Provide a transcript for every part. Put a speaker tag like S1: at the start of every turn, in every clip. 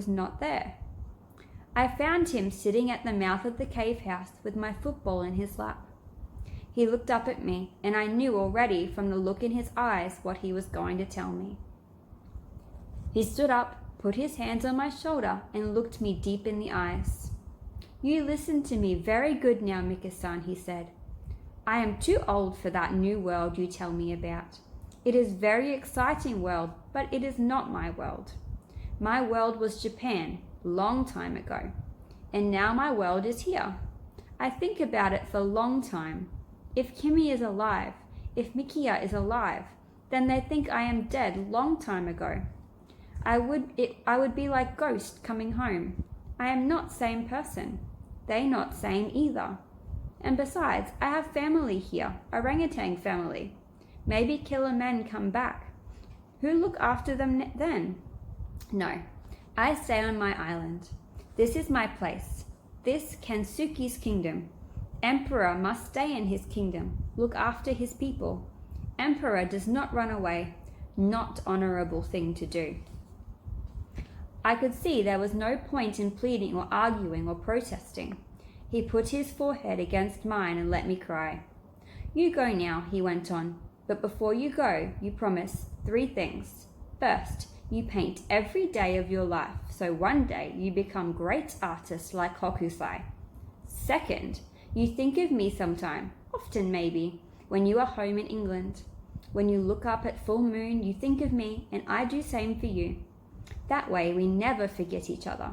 S1: was not there. I found him sitting at the mouth of the cave house with my football in his lap. He looked up at me, and I knew already from the look in his eyes what he was going to tell me. He stood up, put his hands on my shoulder, and looked me deep in the eyes. You listen to me very good now, Mika-san, he said. I am too old for that new world you tell me about. It is very exciting world, but it is not my world. My world was Japan, long time ago, and now my world is here. I think about it for a long time. If Kimi is alive, if Mikia is alive, then they think I am dead long time ago. I would be like ghost coming home. I am not same person. They not same either. And besides, I have family here, orangutan family. Maybe killer men come back. Who look after them then? No, I stay on my island. This is my place. This Kensuke's kingdom. Emperor must stay in his kingdom, look after his people. Emperor does not run away. Not honorable thing to do. I could see there was no point in pleading or arguing or protesting. He put his forehead against mine and let me cry. You go now, he went on, but before you go, you promise 3 things. First, you paint every day of your life, so one day you become great artist like Hokusai. Second, you think of me sometime, often maybe, when you are home in England. When you look up at full moon, you think of me, and I do same for you. That way we never forget each other.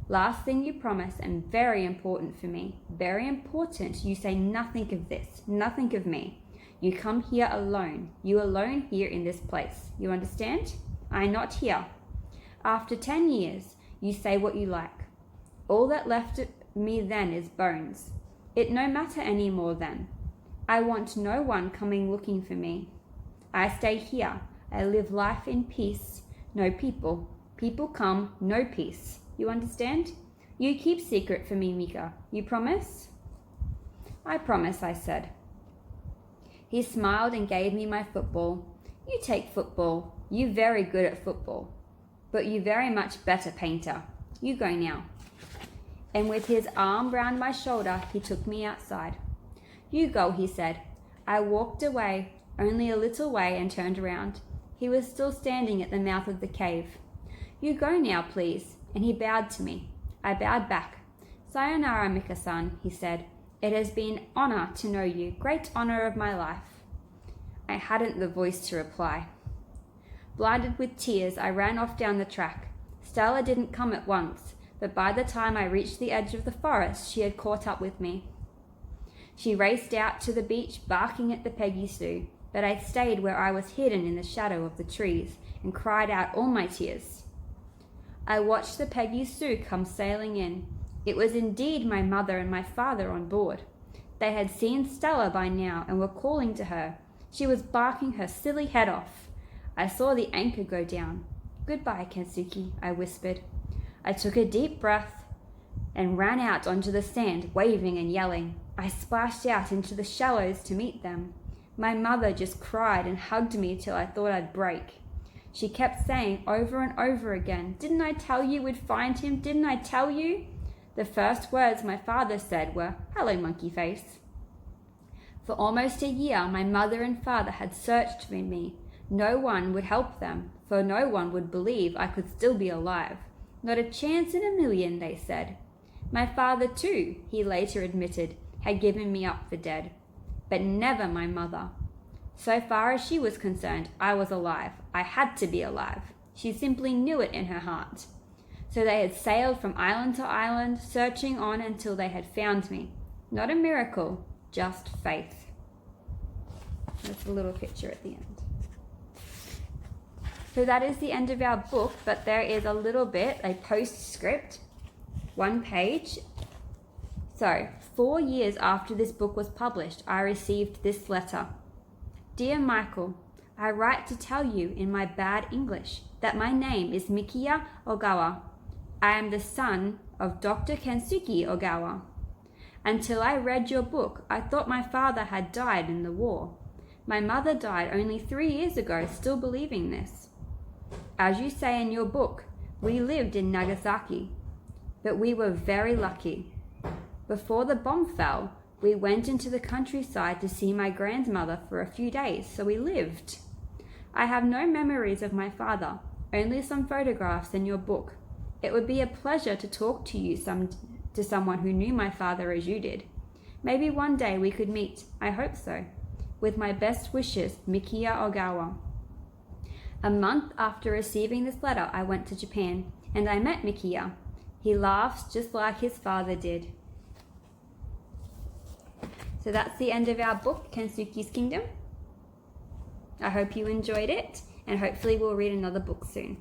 S1: Last thing you promise, and very important for me, very important, you say nothing of this, nothing of me. You come here alone, you alone here in this place. You understand? I not here. After 10 years, you say what you like. All that left of me then is bones. It no matter any more then. I want no one coming looking for me. I stay here. I live life in peace. No people. People come, no peace. You understand? You keep secret for me, Mika. You promise? I promise, I said. He smiled and gave me my football. You take football. You very good at football. But you very much better painter. You go now. And with his arm round my shoulder, he took me outside. You go, he said. I walked away, only a little way, and turned around. He was still standing at the mouth of the cave. You go now, please. And he bowed to me. I bowed back. Sayonara, Mika-san, he said. It has been honor to know you, great honor of my life. I hadn't the voice to reply. Blinded with tears, I ran off down the track. Stella didn't come at once, but by the time I reached the edge of the forest, she had caught up with me. She raced out to the beach, barking at the Peggy Sue, but I stayed where I was hidden in the shadow of the trees and cried out all my tears. I watched the Peggy Sue come sailing in. It was indeed my mother and my father on board. They had seen Stella by now and were calling to her. She was barking her silly head off. I saw the anchor go down. Goodbye, Kensuke, I whispered. I took a deep breath and ran out onto the sand, waving and yelling. I splashed out into the shallows to meet them. My mother just cried and hugged me till I thought I'd break. She kept saying over and over again, "Didn't I tell you we'd find him? Didn't I tell you?" The first words my father said were, "Hello, monkey face." For almost a year, my mother and father had searched for me. No one would help them, for no one would believe I could still be alive. Not a chance in a million, they said. My father, too, he later admitted, had given me up for dead. But never my mother. So far as she was concerned, I was alive. I had to be alive. She simply knew it in her heart. So they had sailed from island to island, searching on until they had found me. Not a miracle, just faith. That's a little picture at the end. So that is the end of our book, but there is a little bit, a postscript, 1 page. So, 4 years after this book was published, I received this letter. Dear Michael, I write to tell you in my bad English that my name is Mikiya Ogawa. I am the son of Dr. Kensuke Ogawa. Until I read your book, I thought my father had died in the war. My mother died only 3 years ago, still believing this. As you say in your book, We lived in Nagasaki, but we were very lucky. Before the bomb fell, we went into the countryside to see my grandmother for a few days, so we lived. I have no memories of my father, only some photographs in your book. It would be a pleasure to talk to you to someone who knew my father as you did. Maybe one day we could meet. I hope so. With my best wishes, Mikiya Ogawa. A month after receiving this letter, I went to Japan, and I met Mikiya. He laughs just like his father did. So that's the end of our book, Kensuke's Kingdom. I hope you enjoyed it, and hopefully we'll read another book soon.